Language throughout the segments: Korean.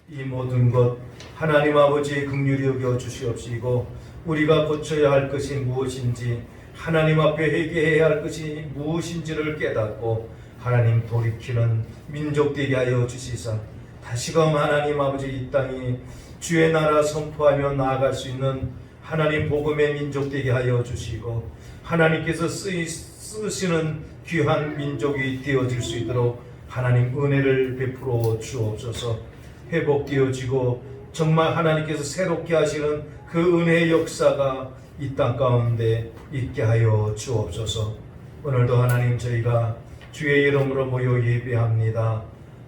이 모든 것 하나님 아버지의 긍휼히 여겨 주시옵시고, 우리가 고쳐야 할 것이 무엇인지, 하나님 앞에 회개해야 할 것이 무엇인지를 깨닫고 하나님 돌이키는 민족 되게 하여 주시사, 다시금 하나님 아버지 이 땅이 주의 나라 선포하며 나아갈 수 있는 하나님 복음의 민족 되게 하여 주시고, 하나님께서 쓰시는 귀한 민족이 되어질 수 있도록 하나님 은혜를 베풀어 주옵소서. 회복되어지고 정말 하나님께서 새롭게 하시는 그 은혜의 역사가 이 땅 가운데 있게 하여 주옵소서. 오늘도 하나님, 저희가 주의 이름으로 모여 예배합니다.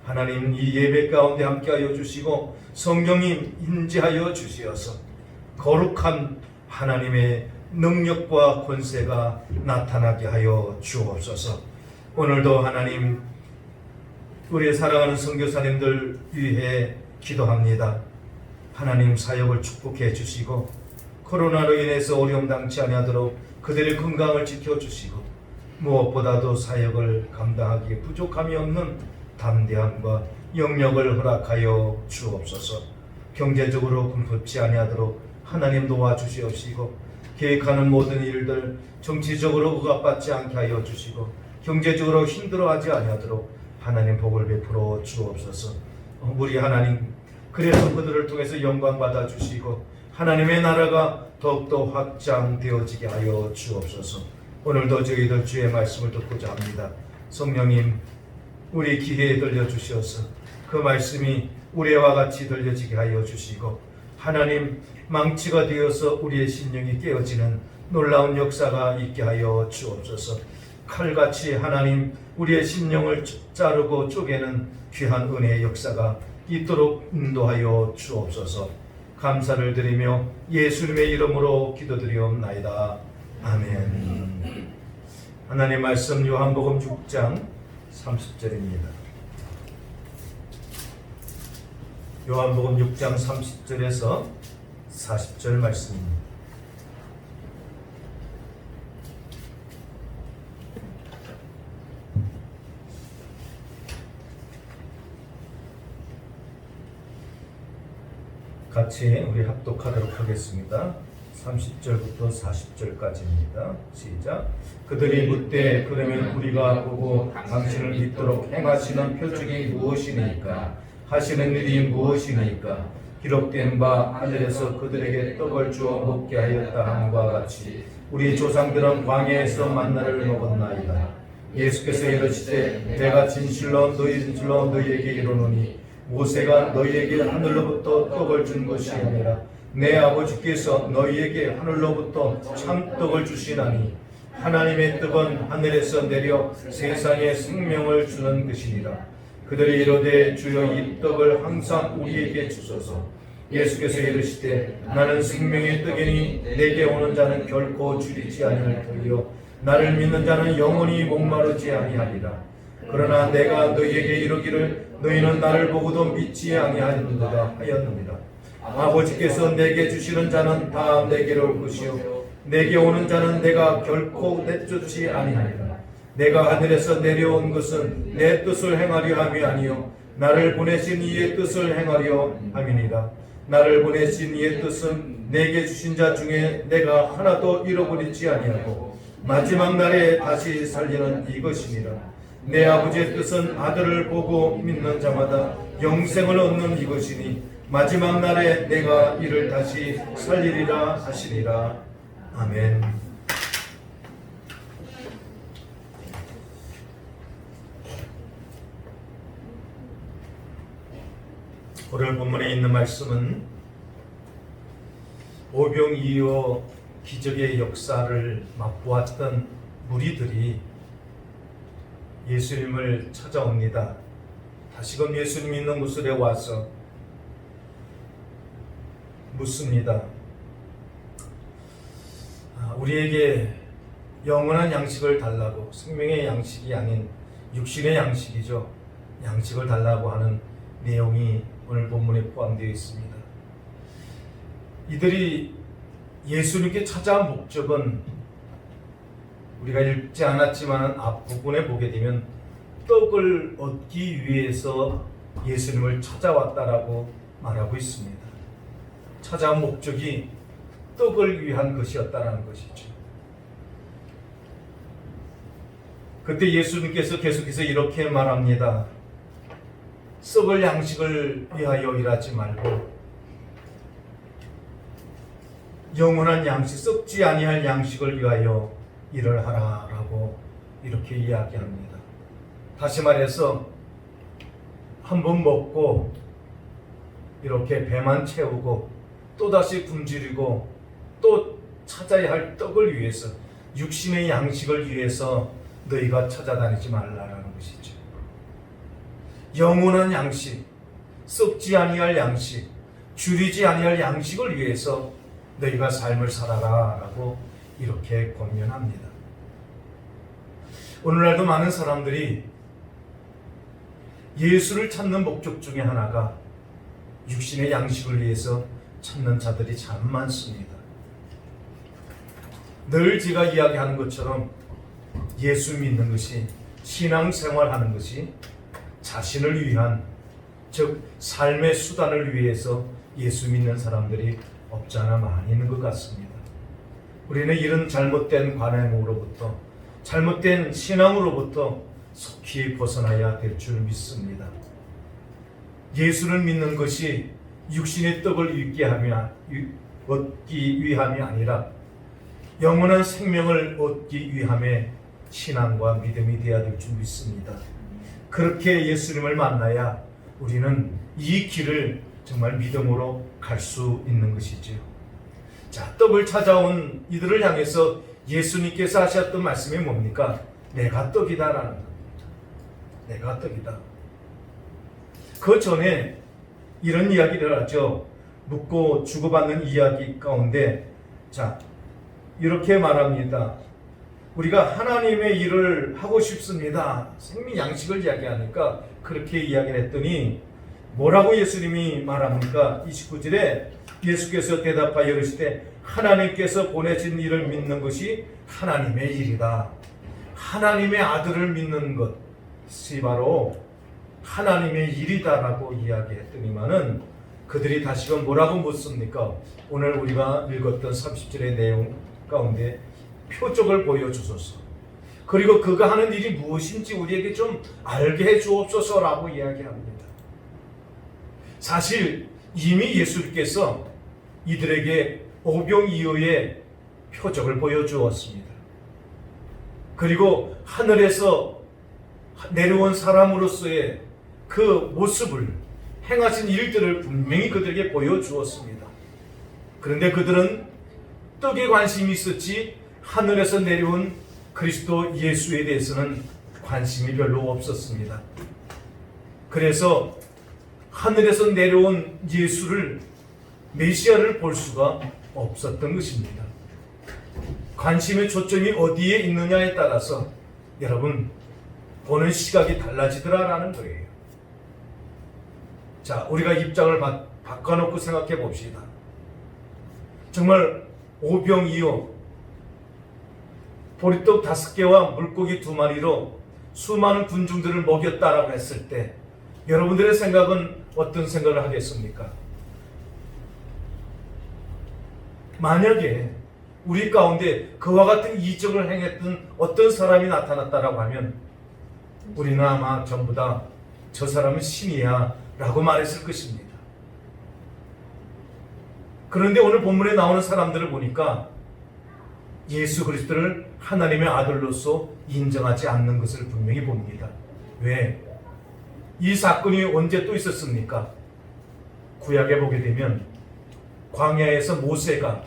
하나님, 이 예배 가운데 함께하여 주시고 성령님 인지하여 주시어서 거룩한 하나님의 능력과 권세가 나타나게 하여 주옵소서. 오늘도 하나님, 우리의 사랑하는 선교사님들 위해 기도합니다. 하나님, 사역을 축복해 주시고 코로나로 인해서 어려움 당치 아니하도록 그들의 건강을 지켜주시고, 무엇보다도 사역을 감당하기에 부족함이 없는 담대함과 영역을 허락하여 주옵소서. 경제적으로 궁핍지 아니하도록 하나님 도와주시옵시고, 계획하는 모든 일들 정치적으로 억압받지 않게 하여 주시고, 경제적으로 힘들어하지 아니하도록 하나님 복을 베풀어 주옵소서. 우리 하나님, 그래서 그들을 통해서 영광 받아 주시고 하나님의 나라가 더욱더 확장되어지게 하여 주옵소서. 오늘도 저희들 주의 말씀을 듣고자 합니다. 성령님, 우리 귀에 들려주시어서 그 말씀이 우레와 같이 들려지게 하여 주시고, 하나님, 망치가 되어서 우리의 심령이 깨어지는 놀라운 역사가 있게 하여 주옵소서. 칼같이 하나님, 우리의 심령을 자르고 쪼개는 귀한 은혜의 역사가 있도록 인도하여 주옵소서. 감사를 드리며 예수님의 이름으로 기도드리옵나이다. 아멘. 하나님 말씀 요한복음 6장 30절입니다. 요한복음 6장 30절에서 40절 말씀입니다. 같이 우리 합독하도록 하겠습니다. 30절부터 40절까지입니다. 시작. 그들이 묻되, 그러면 우리가 보고 당신을 믿도록 행하시는 표적이 무엇이니까? 하시는 일이 무엇이니까? 기록된 바 하늘에서 그들에게 떡을 주어 먹게 하였다 함과 같이 우리 조상들은 광야에서 만나를 먹었나이다. 예수께서 이르시되, 내가 진실로 너희에게 이르노니 모세가 너희에게 하늘로부터 떡을 준 것이 아니라 내 아버지께서 너희에게 하늘로부터 참떡을 주시나니, 하나님의 떡은 하늘에서 내려 세상에 생명을 주는 것이니라. 그들이 이르되, 주여 이 떡을 항상 우리에게 주소서. 예수께서 이르시되, 나는 생명의 떡이니 내게 오는 자는 결코 줄이지 아니할 터이요 나를 믿는 자는 영원히 목마르지 아니하리라. 그러나 내가 너희에게 이르기를 너희는 나를 보고도 믿지 아니하는도다 하였느니라. 아버지께서 내게 주시는 자는 다 내게로 올 것이요 내게 오는 자는 내가 결코 내쫓지 아니하리라. 내가 하늘에서 내려온 것은 내 뜻을 행하려 함이 아니요 나를 보내신 이의 뜻을 행하려 함이니라. 나를 보내신 이의 뜻은 내게 주신 자 중에 내가 하나도 잃어버리지 아니하고 마지막 날에 다시 살리는 이것이니라. 내 아버지의 뜻은 아들을 보고 믿는 자마다 영생을 얻는 이것이니 마지막 날에 내가 이를 다시 살리리라 하시니라. 아멘. 오늘 본문에 있는 말씀은 오병이어 기적의 역사를 맛보았던 무리들이 예수님을 찾아옵니다. 다시금 예수님 있는 곳에 와서 묻습니다. 우리에게 영원한 양식을 달라고, 생명의 양식이 아닌 육신의 양식이죠. 양식을 달라고 하는 내용이 오늘 본문에 포함되어 있습니다. 이들이 예수님께 찾아온 목적은 우리가 읽지 않았지만 앞부분에 보게 되면 떡을 얻기 위해서 예수님을 찾아왔다라고 말하고 있습니다. 찾아온 목적이 떡을 위한 것이었다는 것이죠. 그때 예수님께서 계속해서 이렇게 말합니다. 썩을 양식을 위하여 일하지 말고 영원한 양식, 썩지 아니할 양식을 위하여 일을 하라라고 이렇게 이야기합니다. 다시 말해서 한번 먹고 이렇게 배만 채우고 또다시 굶주리고 또 찾아야 할 떡을 위해서, 육신의 양식을 위해서 너희가 찾아다니지 말라라는 것이죠. 영원한 양식, 썩지 아니할 양식, 줄이지 아니할 양식을 위해서 너희가 삶을 살아라 라고 이렇게 권면합니다. 오늘날도 많은 사람들이 예수를 찾는 목적 중에 하나가 육신의 양식을 위해서 찾는 자들이 참 많습니다. 늘 제가 이야기하는 것처럼 예수 믿는 것이, 신앙생활하는 것이 자신을 위한, 즉 삶의 수단을 위해서 예수 믿는 사람들이 없지 않아 많이 있는 것 같습니다. 우리는 이런 잘못된 관행으로부터, 잘못된 신앙으로부터 속히 벗어나야 될 줄 믿습니다. 예수를 믿는 것이 육신의 떡을 얻기 위함이 아니라 영원한 생명을 얻기 위함의 신앙과 믿음이 되어야 될 줄 믿습니다. 그렇게 예수님을 만나야 우리는 이 길을 정말 믿음으로 갈 수 있는 것이지요. 자, 떡을 찾아온 이들을 향해서 예수님께서 하셨던 말씀이 뭡니까? 내가 떡이다라는 겁니다. 내가 떡이다. 그 전에 이런 이야기를 하죠. 묻고 주고받는 이야기 가운데, 자, 이렇게 말합니다. 우리가 하나님의 일을 하고 싶습니다. 생명 양식을 이야기하니까 그렇게 이야기를 했더니 뭐라고 예수님이 말합니까? 29절에 예수께서 대답하여 이르시되 하나님께서 보내신 일을 믿는 것이 하나님의 일이다. 하나님의 아들을 믿는 것이 바로 하나님의 일이다라고 이야기했더니만은 그들이 다시금 뭐라고 묻습니까? 오늘 우리가 읽었던 30절의 내용 가운데 표적을 보여주소서. 그리고 그가 하는 일이 무엇인지 우리에게 좀 알게 해주옵소서라고 이야기합니다. 사실 이미 예수께서 이들에게 오병이어의 표적을 보여주었습니다. 그리고 하늘에서 내려온 사람으로서의 그 모습을, 행하신 일들을 분명히 그들에게 보여주었습니다. 그런데 그들은 떡에 관심이 있었지 하늘에서 내려온 그리스도 예수에 대해서는 관심이 별로 없었습니다. 그래서 하늘에서 내려온 예수를, 메시아를 볼 수가 없었던 것입니다. 관심의 초점이 어디에 있느냐에 따라서 여러분 보는 시각이 달라지더라라는 거예요. 자, 우리가 입장을 바꿔놓고 생각해 봅시다. 정말 오병이어 보리떡 5개와 물고기 2마리로 수많은 군중들을 먹였다라고 했을 때 여러분들의 생각은 어떤 생각을 하겠습니까? 만약에 우리 가운데 그와 같은 이적을 행했던 어떤 사람이 나타났다라고 하면 우리는 아마 전부 다 저 사람은 신이야 라고 말했을 것입니다. 그런데 오늘 본문에 나오는 사람들을 보니까 예수 그리스도를 하나님의 아들로서 인정하지 않는 것을 분명히 봅니다. 왜? 이 사건이 언제 또 있었습니까? 구약에 보게 되면 광야에서 모세가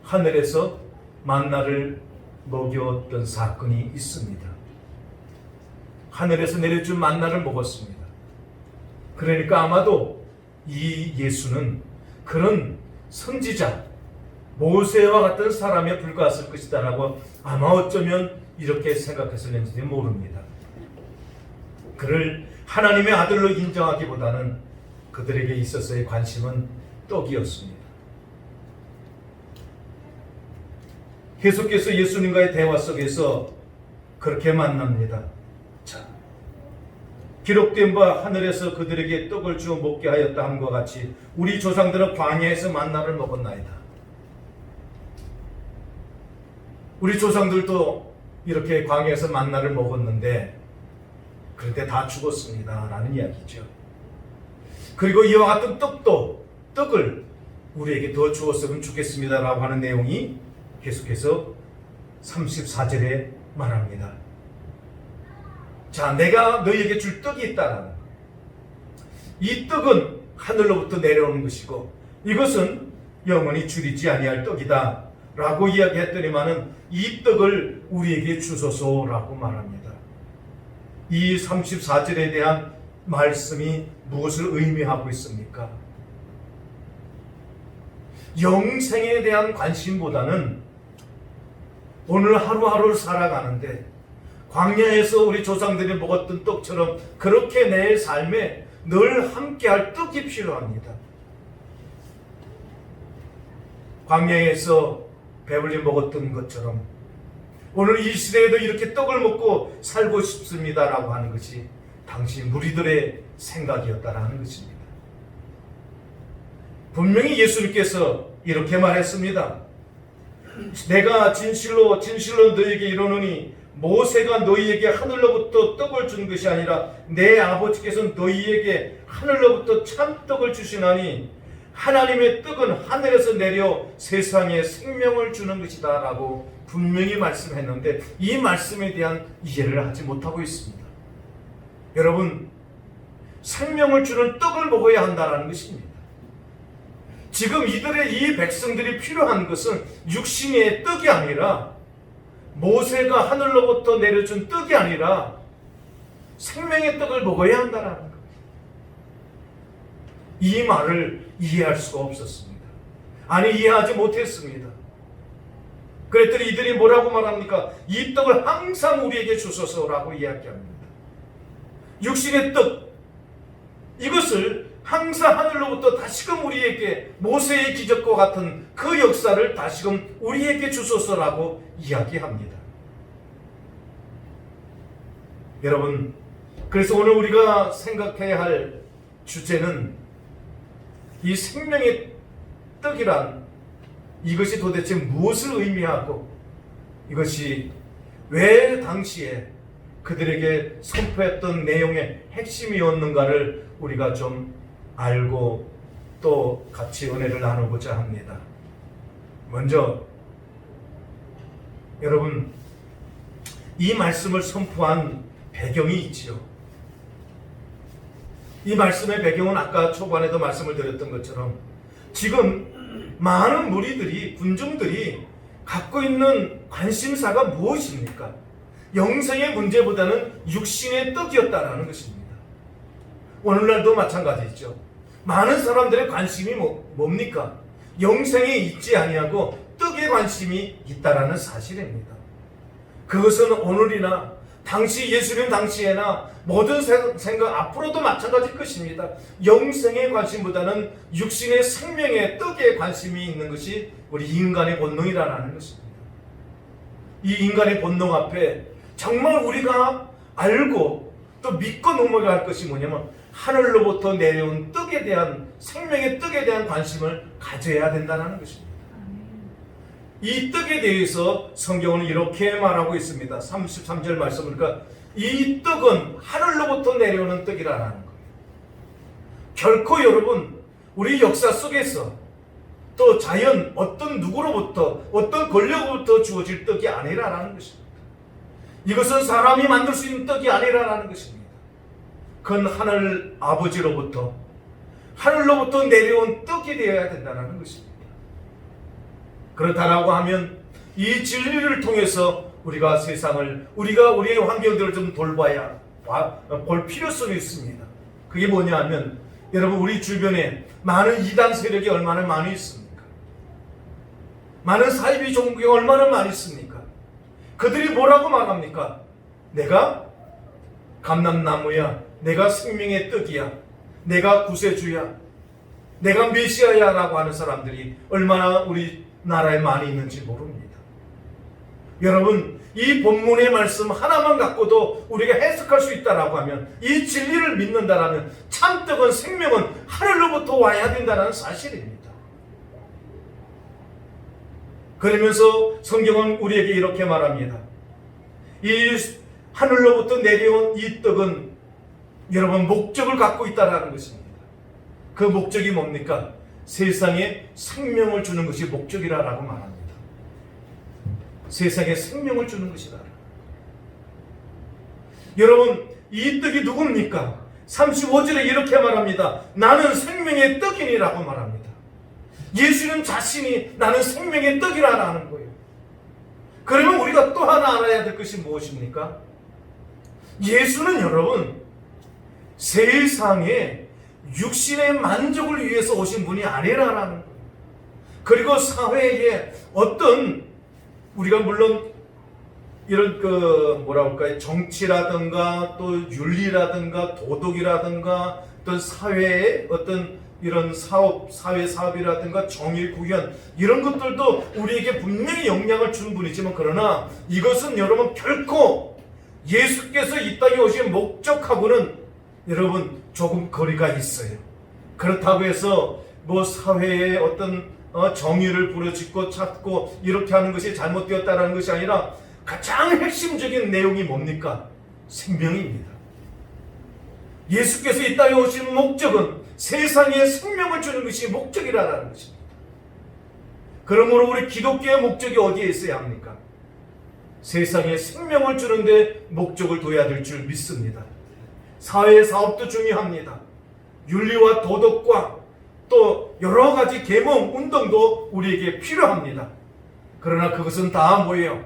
하늘에서 만나를 먹였던 사건이 있습니다. 하늘에서 내려준 만나를 먹었습니다. 그러니까 아마도 이 예수는 그런 선지자, 모세와 같은 사람에 불과했을 것이다 라고 아마 어쩌면 이렇게 생각했을는지 모릅니다. 그를 하나님의 아들로 인정하기보다는 그들에게 있어서의 관심은 떡이었습니다. 계속해서 예수님과의 대화 속에서 그렇게 만납니다. 자, 기록된 바 하늘에서 그들에게 떡을 주어 먹게 하였다 함과 같이 우리 조상들은 광야에서 만나를 먹었나이다. 우리 조상들도 이렇게 광야에서 만나를 먹었는데 그런데 다 죽었습니다 라는 이야기죠. 그리고 이와 같은 떡을 우리에게 더 주었으면 좋겠습니다 라고 하는 내용이 계속해서 34절에 말합니다. 자, 내가 너희에게 줄 떡이 있다라는 이 떡은 하늘로부터 내려오는 것이고 이것은 영원히 줄이지 아니할 떡이다 라고 이야기했더니만은 이 떡을 우리에게 주소서라고 말합니다. 이 34절에 대한 말씀이 무엇을 의미하고 있습니까? 영생에 대한 관심보다는 오늘 하루하루를 살아가는데 광야에서 우리 조상들이 먹었던 떡처럼 그렇게 내 삶에 늘 함께할 떡이 필요합니다. 광야에서 배불리 먹었던 것처럼 오늘 이 시대에도 이렇게 떡을 먹고 살고 싶습니다라고 하는 것이 당시 무리들의 생각이었다라는 것입니다. 분명히 예수님께서 이렇게 말했습니다. 내가 진실로 너희에게 이르노니 모세가 너희에게 하늘로부터 떡을 준 것이 아니라 내 아버지께서 너희에게 하늘로부터 참떡을 주시나니 하나님의 떡은 하늘에서 내려 세상에 생명을 주는 것이다 라고 분명히 말씀했는데 이 말씀에 대한 이해를 하지 못하고 있습니다. 여러분, 생명을 주는 떡을 먹어야 한다는 것입니다. 지금 이들의 이 백성들이 필요한 것은 육신의 떡이 아니라 모세가 하늘로부터 내려준 떡이 아니라 생명의 떡을 먹어야 한다는 것. 이 말을 이해할 수가 없었습니다. 아니, 이해하지 못했습니다. 그랬더니 이들이 뭐라고 말합니까? 이 떡을 항상 우리에게 주소서라고 이야기합니다. 육신의 떡, 이것을 항상 하늘로부터 다시금 우리에게 모세의 기적과 같은 그 역사를 다시금 우리에게 주소서라고 이야기합니다. 여러분, 그래서 오늘 우리가 생각해야 할 주제는 이 생명의 떡이란 이것이 도대체 무엇을 의미하고 이것이 왜 당시에 그들에게 선포했던 내용의 핵심이었는가를 우리가 좀 알고 또 같이 은혜를 나누고자 합니다. 먼저 여러분, 이 말씀을 선포한 배경이 있지요. 이 말씀의 배경은 아까 초반에도 말씀을 드렸던 것처럼 지금 많은 무리들이, 군중들이 갖고 있는 관심사가 무엇입니까? 영생의 문제보다는 육신의 떡이었다라는 것입니다. 오늘날도 마찬가지죠. 많은 사람들의 관심이 뭡니까? 영생에 있지 아니하고 떡에 관심이 있다라는 사실입니다. 그것은 오늘이나 당시 예수님 당시에나 모든 생각 앞으로도 마찬가지일 것입니다. 영생의 관심보다는 육신의 생명의 떡에 관심이 있는 것이 우리 인간의 본능이라는 것입니다. 이 인간의 본능 앞에 정말 우리가 알고 또 믿고 넘어가야 할 것이 뭐냐면 하늘로부터 내려온 떡에 대한, 생명의 떡에 대한 관심을 가져야 된다는 것입니다. 이 떡에 대해서 성경은 이렇게 말하고 있습니다. 33절 말씀 보니까 이 떡은 하늘로부터 내려오는 떡이라는 거예요. 결코 여러분, 우리 역사 속에서 또 자연 어떤 누구로부터 어떤 권력으로부터 주어질 떡이 아니라는 것입니다. 이것은 사람이 만들 수 있는 떡이 아니라는 것입니다. 그건 하늘 아버지로부터, 하늘로부터 내려온 떡이 되어야 된다는 것입니다. 그렇다라고 하면 이 진리를 통해서 우리가 세상을, 우리가 우리의 환경들을 좀 돌봐야 볼 필요성이 있습니다. 그게 뭐냐 하면 여러분, 우리 주변에 많은 이단 세력이 얼마나 많이 있습니까? 많은 사이비 종교가 얼마나 많이 있습니까? 그들이 뭐라고 말합니까? 내가 감람나무야, 내가 생명의 떡이야, 내가 구세주야, 내가 메시아야 라고 하는 사람들이 얼마나 우리 나라에 많이 있는지 모릅니다. 여러분, 이 본문의 말씀 하나만 갖고도 우리가 해석할 수 있다라고 하면, 이 진리를 믿는다라면 참떡은, 생명은 하늘로부터 와야 된다는 사실입니다. 그러면서 성경은 우리에게 이렇게 말합니다. 이 하늘로부터 내려온 이 떡은 여러분 목적을 갖고 있다는 것입니다. 그 목적이 뭡니까? 세상에 생명을 주는 것이 목적이라고 말합니다. 세상에 생명을 주는 것이다. 여러분, 이 떡이 누굽니까? 35절에 이렇게 말합니다. 나는 생명의 떡이니라고 말합니다. 예수님 자신이 나는 생명의 떡이라는 거예요. 그러면 우리가 또 하나 알아야 될 것이 무엇입니까? 예수는 여러분 세상에 육신의 만족을 위해서 오신 분이 아니라는 거예요. 그리고 사회에 어떤 우리가 물론 이런 정치라든가 또 윤리라든가 도덕이라든가 또 사회의 어떤 이런 사회 사업이라든가 정의 구현 이런 것들도 우리에게 분명히 영향을 준 분이지만, 그러나 이것은 여러분 결코 예수께서 이 땅에 오신 목적하고는 여러분 조금 거리가 있어요. 그렇다고 해서 뭐 사회의 어떤 정의를 부르짖고 찾고 이렇게 하는 것이 잘못되었다는 것이 아니라 가장 핵심적인 내용이 뭡니까? 생명입니다. 예수께서 이 땅에 오신 목적은 세상에 생명을 주는 것이 목적이라는 것입니다. 그러므로 우리 기독교의 목적이 어디에 있어야 합니까? 세상에 생명을 주는데 목적을 둬야 될 줄 믿습니다. 사회 사업도 중요합니다. 윤리와 도덕과 또 여러 가지 계몽 운동도 우리에게 필요합니다. 그러나 그것은 다 뭐예요?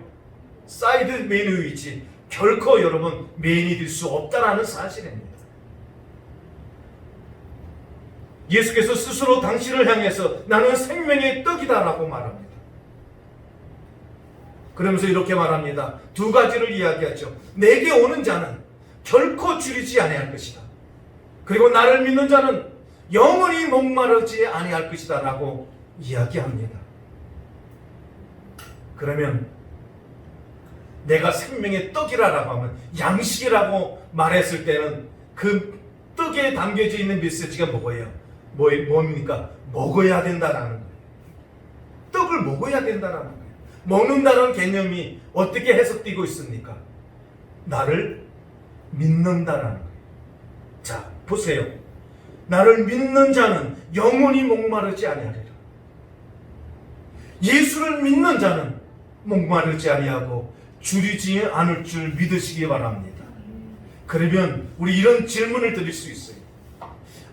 사이드 메뉴이지 결코 여러분 메인이 될 수 없다라는 사실입니다. 예수께서 스스로 당신을 향해서 나는 생명의 떡이다라고 말합니다. 그러면서 이렇게 말합니다. 두 가지를 이야기하죠. 내게 오는 자는 결코 줄이지 아니할 것이다. 그리고 나를 믿는 자는 영원히 목마르지 아니할 것이다 라고 이야기합니다. 그러면 내가 생명의 떡이라고 하면 양식이라고 말했을 때는 그 떡에 담겨져 있는 메시지가 뭡니까? 먹어야 된다라는 거예요. 떡을 먹어야 된다라는 거예요. 먹는다는 개념이 어떻게 해석되고 있습니까? 나를 믿는다라는 거예요. 자, 보세요. 나를 믿는 자는 영원히 목마르지 아니하리라. 예수를 믿는 자는 목마르지 아니하고 줄이지 않을 줄 믿으시기 바랍니다. 그러면 우리 이런 질문을 드릴 수 있어요.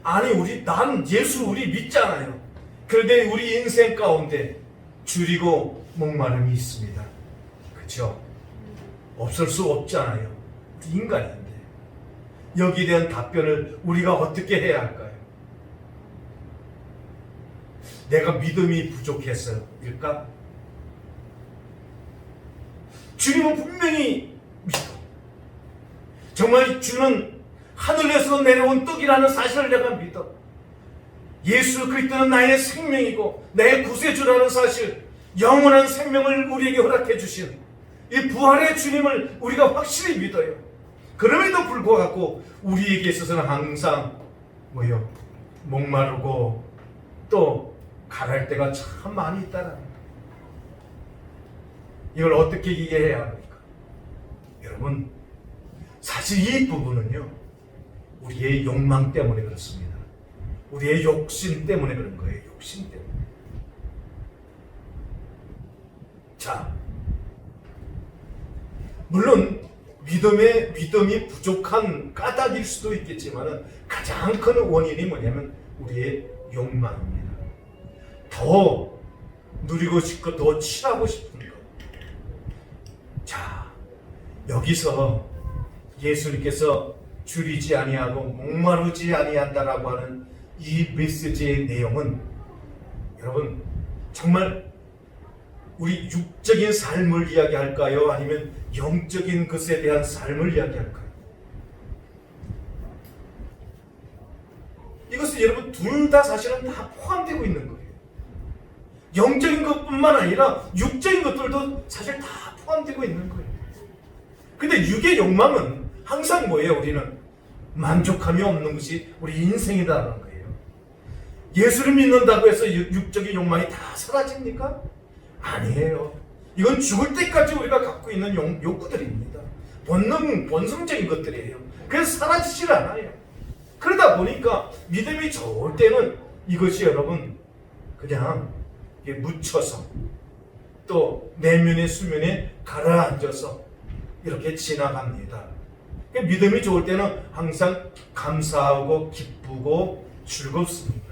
아니 난 예수 우리 믿잖아요. 그런데 우리 인생 가운데 줄이고 목마름이 있습니다. 그렇죠? 없을 수 없잖아요. 우리 인간인데. 여기에 대한 답변을 우리가 어떻게 해야 할까요? 내가 믿음이 부족해서일까? 주님은 분명히 믿어. 정말 주는 하늘에서 내려온 떡이라는 사실을 내가 믿어. 예수 그리스도는 나의 생명이고 나의 구세주라는 사실, 영원한 생명을 우리에게 허락해 주신 이 부활의 주님을 우리가 확실히 믿어요. 그럼에도 불구하고 우리에게 있어서는 항상 목마르고 또 가랄 때가 참 많이 있다는 거예요. 이걸 어떻게 이해해야 합니까? 여러분, 사실 이 부분은요, 우리의 욕망 때문에 그렇습니다. 우리의 욕심 때문에 그런 거예요. 욕심 때문에. 자, 물론 믿음이 부족한 까닭일 수도 있겠지만 가장 큰 원인이 뭐냐면 우리의 욕망입니다. 더 누리고 싶고 더 취하고 싶은 것. 자, 여기서 예수님께서 줄이지 아니하고 목마르지 아니한다라고 하는 이 메시지의 내용은 여러분 정말 우리 육적인 삶을 이야기할까요? 아니면 영적인 것에 대한 삶을 이야기할까요? 이것은 여러분 둘 다 사실은 다 포함되고 있는 거예요. 영적인 것뿐만 아니라 육적인 것들도 사실 다 포함되고 있는 거예요. 근데 육의 욕망은 항상 뭐예요? 우리는 만족함이 없는 것이 우리 인생이라는 거예요. 예수를 믿는다고 해서 육적인 욕망이 다 사라집니까? 아니에요. 이건 죽을 때까지 우리가 갖고 있는 욕구들입니다. 본성적인 것들이에요. 그래서 사라지질 않아요. 그러다 보니까 믿음이 좋을 때는 이것이 여러분 그냥 묻혀서 또 내면의 수면에 가라앉아서 이렇게 지나갑니다. 믿음이 좋을 때는 항상 감사하고 기쁘고 즐겁습니다.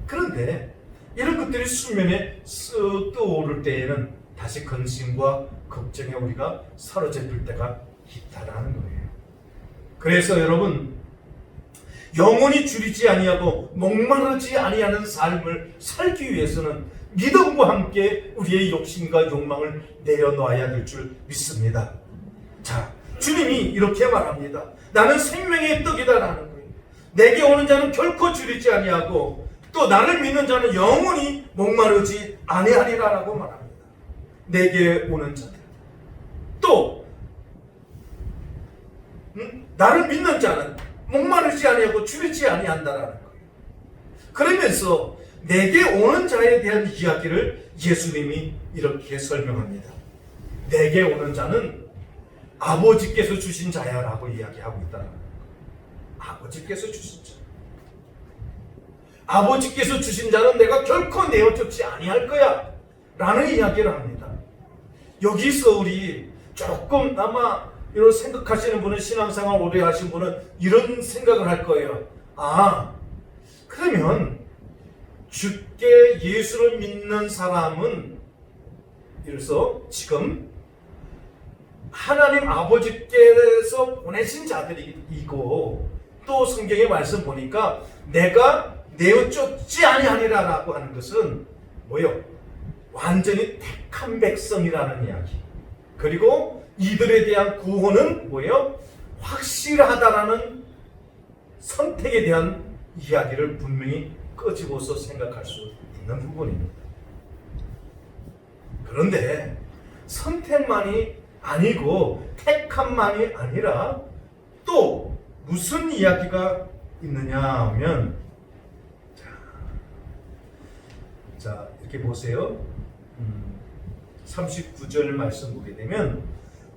그런데 이런 것들이 수면에 쓱 떠오를 때에는 다시 근심과 걱정에 우리가 사로잡힐 때가 있다라는 거예요. 그래서 여러분 영원히 줄이지 아니하고 목마르지 아니하는 삶을 살기 위해서는 믿음과 함께 우리의 욕심과 욕망을 내려놓아야 될 줄 믿습니다. 자, 주님이 이렇게 말합니다. 나는 생명의 떡이다라는 거예요. 내게 오는 자는 결코 줄이지 아니하고 또 나를 믿는 자는 영원히 목마르지 아니하리라라고 말합니다. 내게 오는 자들 또 나를 믿는 자는 목마르지 아니하고 줄이지 아니한다라는 거예요. 그러면서 내게 오는 자에 대한 이야기를 예수님이 이렇게 설명합니다. 내게 오는 자는 아버지께서 주신 자야라고 이야기하고 있다는 거예요. 아버지께서 주신 자. 아버지께서 주신 자는 내가 결코 내어쫓지 아니할 거야 라는 이야기를 합니다. 여기서 우리 조금 아마 이런 생각하시는 분은 신앙생활 오래 하신 분은 이런 생각을 할 거예요. 그러면 주께 예수를 믿는 사람은 이래서 지금 하나님 아버지께서 보내신 자들이고 또 성경의 말씀 보니까 내가 내어쫓지 아니하리라라고 하는 것은 뭐요? 완전히 택한 백성이라는 이야기. 그리고 이들에 대한 구원은 뭐예요? 확실하다라는 선택에 대한 이야기를 분명히 끄집어서 생각할 수 있는 부분입니다. 그런데 선택만이 아니고 택함만이 아니라 또 무슨 이야기가 있느냐 하면 자 이렇게 보세요. 39절 말씀 보게 되면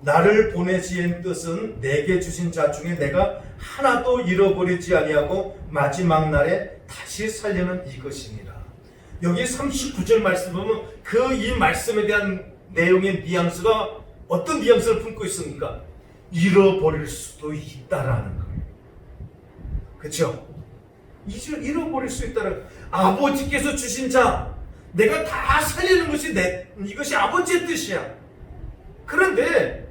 나를 보내신 뜻은 내게 주신 자 중에 내가 하나도 잃어버리지 아니하고 마지막 날에 다시 살려는 이것이니라. 여기 39절 말씀 보면 그 이 말씀에 대한 내용의 뉘앙스가 어떤 뉘앙스를 품고 있습니까? 잃어버릴 수도 있다라는 거예요. 그렇죠? 잃어버릴 수 있다는 아버지께서 주신 자 내가 다 살리는 것이 이것이 아버지의 뜻이야. 그런데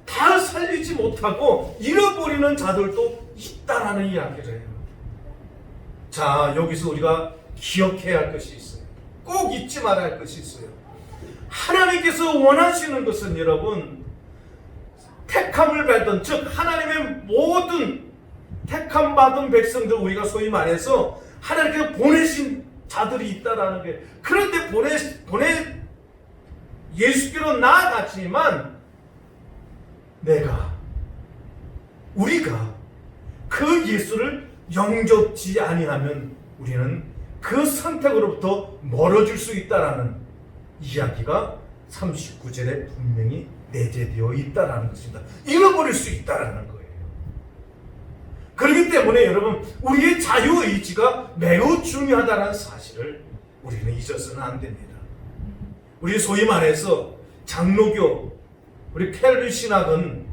다 살리지 못하고 잃어버리는 자들도 있다라는 이야기를 해요. 자, 여기서 우리가 기억해야 할 것이 있어요. 꼭 잊지 말아야 할 것이 있어요. 하나님께서 원하시는 것은 여러분 택함을 받은 즉 하나님의 모든 택함 받은 백성들 우리가 소위 말해서 하나님께서 보내신 자들이 있다라는 게 그런데 예수께로 나아갔지만 우리가 그 예수를 영접지 아니하면 우리는 그 선택으로부터 멀어질 수 있다라는 이야기가 39절에 분명히 내재되어 있다라는 것입니다. 잃어버릴 수 있다라는 거예요. 그렇기 때문에 여러분 우리의 자유의지가 매우 중요하다는 사실을 우리는 잊어서는 안 됩니다. 우리 소위 말해서 장로교 우리 켈빈 신학은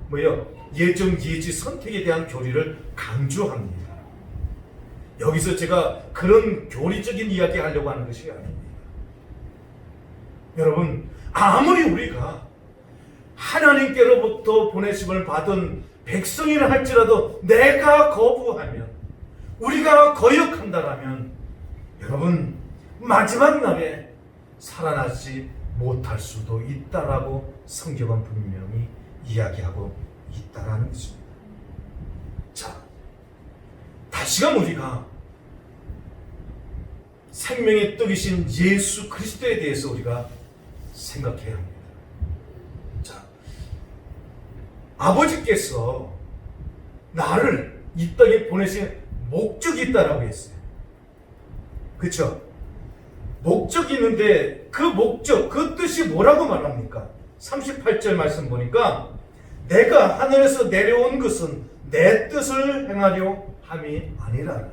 예정 예지 선택에 대한 교리를 강조합니다. 여기서 제가 그런 교리적인 이야기 하려고 하는 것이 아닙니다. 여러분 아무리 우리가 하나님께로부터 보내심을 받은 백성이라 할지라도 내가 거부하면 우리가 거역한다라면 여러분 마지막 날에 살아나지 못할 수도 있다라고 성경은 분명히 이야기하고 있다라는 것입니다. 자, 다시금 우리가 생명의 떡이신 예수 그리스도에 대해서 우리가 생각해야 합니다. 자, 아버지께서 나를 이 땅에 보내신 목적이 있다라고 했어요. 그쵸? 목적이 있는데 그 목적, 그 뜻이 뭐라고 말합니까? 38절 말씀 보니까 내가 하늘에서 내려온 것은 내 뜻을 행하려 함이 아니라.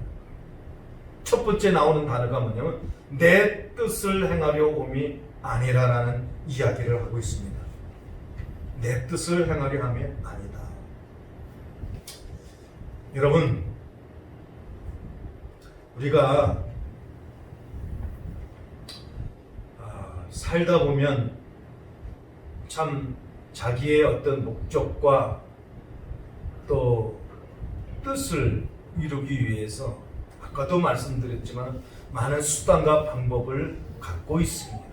첫 번째 나오는 단어가 뭐냐면 내 뜻을 행하려 옴이 아니라라는 이야기를 하고 있습니다. 내 뜻을 행하려 함이 아니다. 여러분, 우리가 살다 보면 참 자기의 어떤 목적과 또 뜻을 이루기 위해서 아까도 말씀드렸지만 많은 수단과 방법을 갖고 있습니다.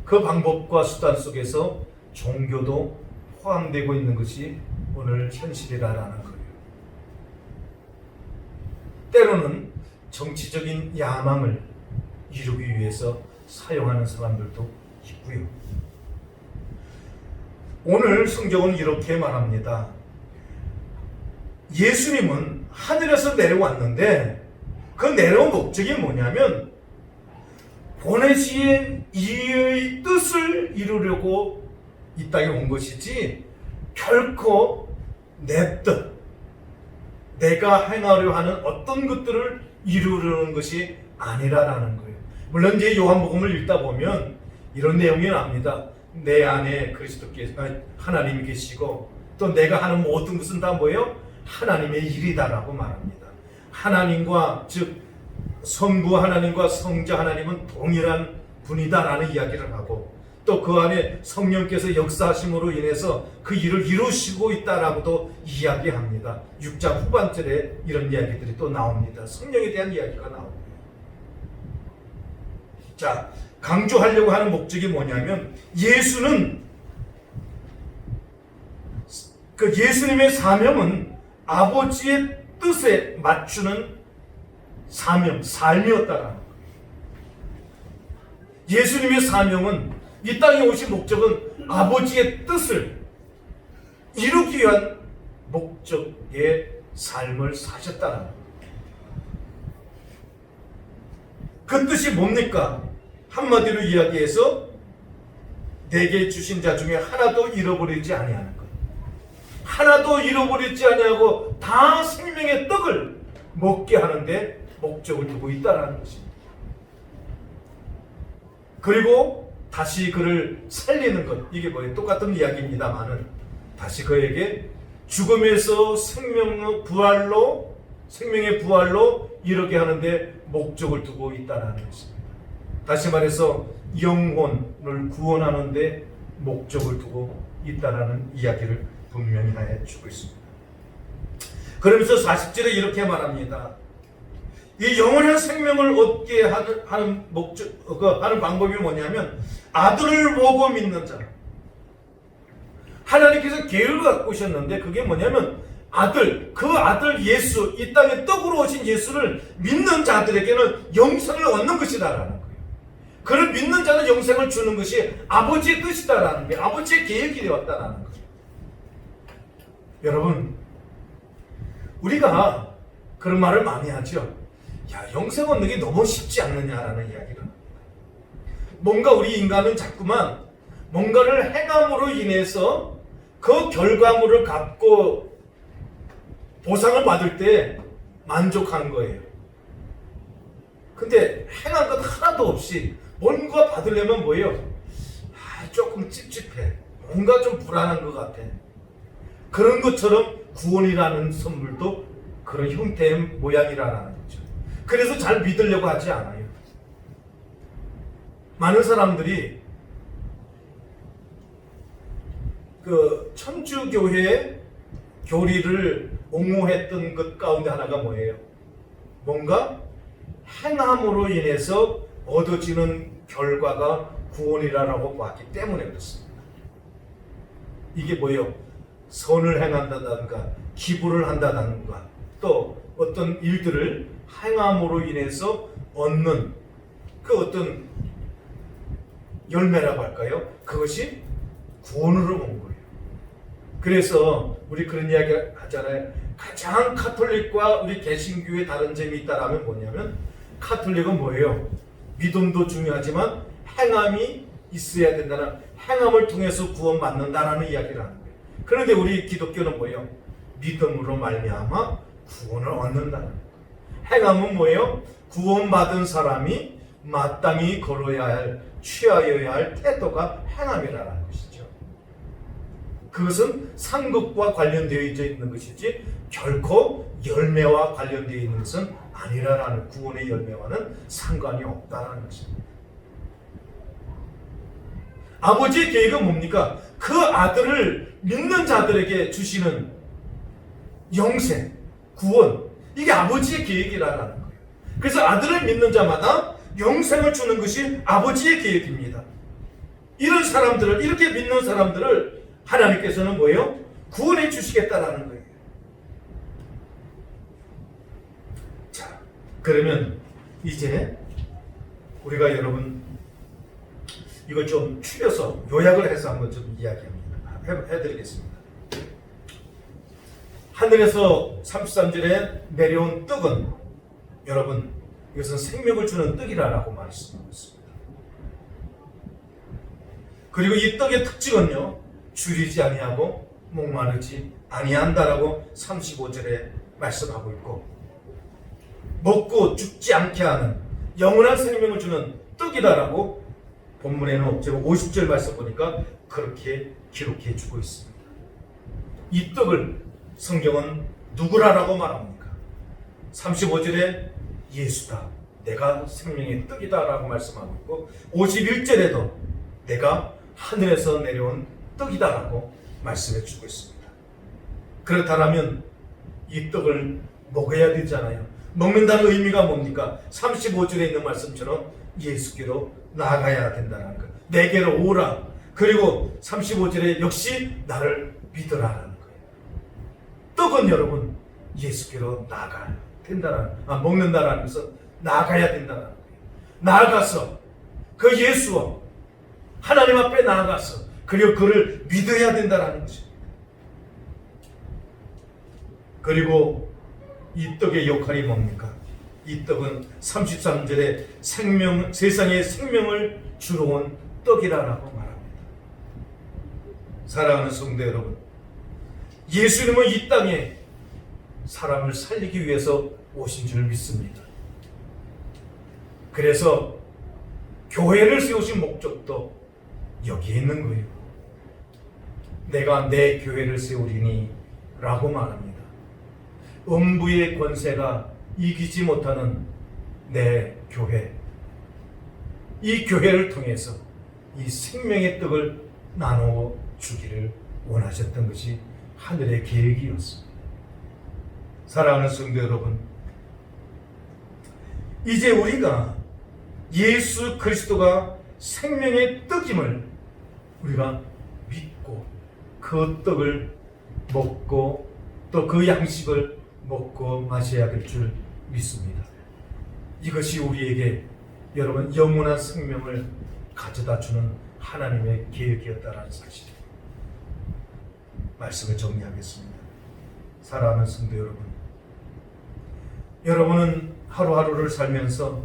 그 방법과 수단 속에서 종교도 포함되고 있는 것이 오늘 현실이라는 거예요. 때로는 정치적인 야망을 이루기 위해서 사용하는 사람들도 있고요. 오늘 성경은 이렇게 말합니다. 예수님은 하늘에서 내려왔는데 그 내려온 목적이 뭐냐면 보내신 이의 뜻을 이루려고 이 땅에 온 것이지 결코 내 뜻, 내가 행하려 하는 어떤 것들을 이루려는 것이 아니라라는 거예요. 물론 이제 요한복음을 읽다 보면 이런 내용이 나옵니다. 내 안에 그리스도께서 하나님이 계시고 또 내가 하는 모든 것은 다 뭐예요? 하나님의 일이다라고 말합니다. 하나님과 즉 성부 하나님과 성자 하나님은 동일한 분이다라는 이야기를 하고 또 그 안에 성령께서 역사하심으로 인해서 그 일을 이루시고 있다라고도 이야기합니다. 6장 후반절에 이런 이야기들이 또 나옵니다. 성령에 대한 이야기가 나옵니다. 자, 강조하려고 하는 목적이 뭐냐면 예수님의 사명은 아버지의 뜻에 맞추는 삶이었다라는 거예요. 예수님의 사명은 이 땅에 오신 목적은 아버지의 뜻을 이루기 위한 목적의 삶을 사셨다는 거예요. 그 뜻이 뭡니까? 한마디로 이야기해서 내게 주신 자 중에 하나도 잃어버리지 아니하는 것. 하나도 잃어버리지 아니하고 다 생명의 떡을 먹게 하는데 목적을 두고 있다는 것입니다. 그리고 다시 그를 살리는 것. 이게 뭐예요? 똑같은 이야기입니다만은 다시 그에게 죽음에서 생명의 부활로 이르게 하는데 목적을 두고 있다는 것입니다. 다시 말해서 영혼을 구원하는데 목적을 두고 있다는 이야기를 분명히 해주고 있습니다. 그러면서 40절에 이렇게 말합니다. 이 영원한 생명을 얻게 하는 하는 방법이 뭐냐면 아들을 보고 믿는 자. 하나님께서 계획을 갖고 오셨는데 그게 뭐냐면 그 아들 예수, 이 땅에 떡으로 오신 예수를 믿는 자들에게는 영생을 얻는 것이다라는 거예요. 그를 믿는 자는 영생을 주는 것이 아버지의 뜻이다라는 거예요. 아버지의 계획이 되었다라는 거예요. 여러분, 우리가 그런 말을 많이 하죠. 야, 영생 얻는 게 너무 쉽지 않느냐라는 이야기를 합니다. 뭔가 우리 인간은 자꾸만 뭔가를 행함으로 인해서 그 결과물을 갖고 보상을 받을 때 만족하는 거예요. 근데 행한 것 하나도 없이 뭔가 받으려면 뭐예요? 조금 찝찝해. 뭔가 좀 불안한 것 같아. 그런 것처럼 구원이라는 선물도 그런 형태의 모양이라는 거죠. 그래서 잘 믿으려고 하지 않아요. 많은 사람들이 그 천주교회의 교리를 옹호했던 것 가운데 하나가 뭐예요? 뭔가 행함으로 인해서 얻어지는 결과가 구원이라고 봤기 때문에 그렇습니다. 이게 뭐예요? 선을 행한다든가 기부를 한다든가 또 어떤 일들을 행함으로 인해서 얻는 그 어떤 열매라고 할까요? 그것이 구원으로 온 거예요. 그래서 우리 그런 이야기 하잖아요. 가장 카톨릭과 우리 개신교의 다른 점이 있다라면 뭐냐면, 카톨릭은 뭐예요? 믿음도 중요하지만 행함이 있어야 된다는, 행함을 통해서 구원받는다라는 이야기를 하는 거예요. 그런데 우리 기독교는 뭐예요? 믿음으로 말미암아 구원을 얻는다는 거예요. 행함은 뭐예요? 구원받은 사람이 마땅히 걸어야 할, 취하여야 할 태도가 행함이라는 것이죠. 그것은 상급과 관련되어 있는 것이지 결코 열매와 관련되어 있는 것은 아니라는, 구원의 열매와는 상관이 없다는 것입니다. 아버지의 계획은 뭡니까? 그 아들을 믿는 자들에게 주시는 영생, 구원, 이게 아버지의 계획이라는 거예요. 그래서 아들을 믿는 자마다 영생을 주는 것이 아버지의 계획입니다. 이런 사람들을, 이렇게 믿는 사람들을 하나님께서는 뭐예요? 구원해 주시겠다라는 거예요. 자, 그러면 이제 우리가 여러분 이걸 좀 추려서 요약을 해서 한번 좀 해드리겠습니다. 하늘에서 33절에 내려온 떡은, 여러분, 이것은 생명을 주는 떡이라고 말씀하고 있습니다. 그리고 이 떡의 특징은요, 줄이지 아니하고 목마르지 아니한다라고 35절에 말씀하고 있고, 먹고 죽지 않게 하는 영원한 생명을 주는 떡이다라고 본문에는 50절 말씀 보니까 그렇게 기록해 주고 있습니다. 이 떡을 성경은 누구라라고 말합니까? 35절에 예수다, 내가 생명의 떡이다라고 말씀하고 있고, 51절에도 내가 하늘에서 내려온 떡이다라고 말씀해 주고 있습니다. 그렇다면 이 떡을 먹어야 되잖아요. 먹는다는 의미가 뭡니까? 35절에 있는 말씀처럼 예수께로 나아가야 된다는 것. 내게로 오라. 그리고 35절에 역시 나를 믿으라는 거예요. 떡은 여러분 예수께로 나아가야 된다는, 먹는다는 것은 나아가야 된다는 거예요. 나아가서 그 예수와 하나님 앞에 나아가서 그리고 그를 믿어야 된다는 것입니다. 그리고 이 떡의 역할이 뭡니까? 이 떡은 33절에 세상에 생명을 주러 온 떡이라고 말합니다. 사랑하는 성도 여러분, 예수님은 이 땅에 사람을 살리기 위해서 오신 줄 믿습니다. 그래서 교회를 세우신 목적도 여기에 있는 거예요. 내가 내 교회를 세우리니 라고 말합니다. 음부의 권세가 이기지 못하는 내 교회, 이 교회를 통해서 이 생명의 떡을 나누어 주기를 원하셨던 것이 하늘의 계획이었습니다. 사랑하는 성도 여러분, 이제 우리가 예수 그리스도가 생명의 떡임을 우리가 믿고 그 떡을 먹고 또 그 양식을 먹고 마셔야 될 줄 믿습니다. 이것이 우리에게 여러분 영원한 생명을 가져다 주는 하나님의 계획이었다는 사실. 말씀을 정리하겠습니다. 사랑하는 성도 여러분, 여러분은 하루하루를 살면서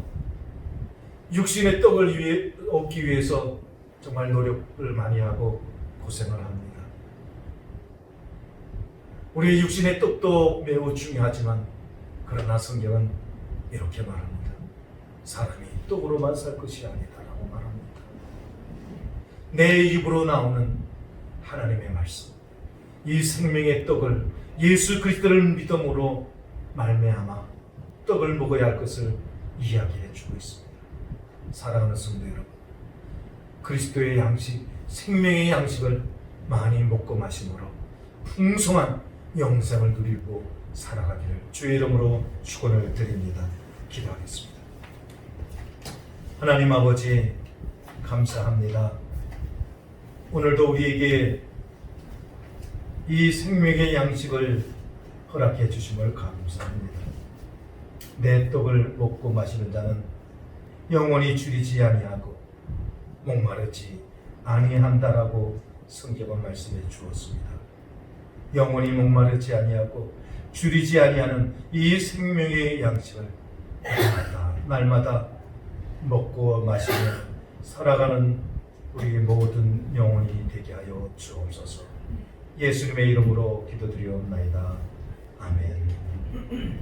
육신의 떡을 얻기 위해서 정말 노력을 많이 하고 고생을 합니다. 우리의 육신의 떡도 매우 중요하지만, 그러나 성경은 이렇게 말합니다. 사람이 떡으로만 살 것이 아니다라고 말합니다. 내 입으로 나오는 하나님의 말씀, 이 생명의 떡을, 예수 그리스도를 믿음으로 말미암아 떡을 먹어야 할 것을 이야기해 주고 있습니다. 사랑하는 성도 여러분, 그리스도의 양식, 생명의 양식을 많이 먹고 마심으로 풍성한 영생을 누리고 살아가기를 주의 이름으로 축원을 드립니다. 기도하겠습니다. 하나님 아버지, 감사합니다. 오늘도 우리에게 이 생명의 양식을 허락해 주심을 감사합니다. 내 떡을 먹고 마시는 자는 영원히 줄이지 아니하고 목마르지 아니한다라고 성경은 말씀해 주었습니다. 영원히 목마르지 아니하고 줄이지 아니하는 이 생명의 양식을 날마다 먹고 마시며 살아가는 우리 모든 영혼이 되게 하여 주옵소서. 예수님의 이름으로 기도드리옵나이다. 아멘.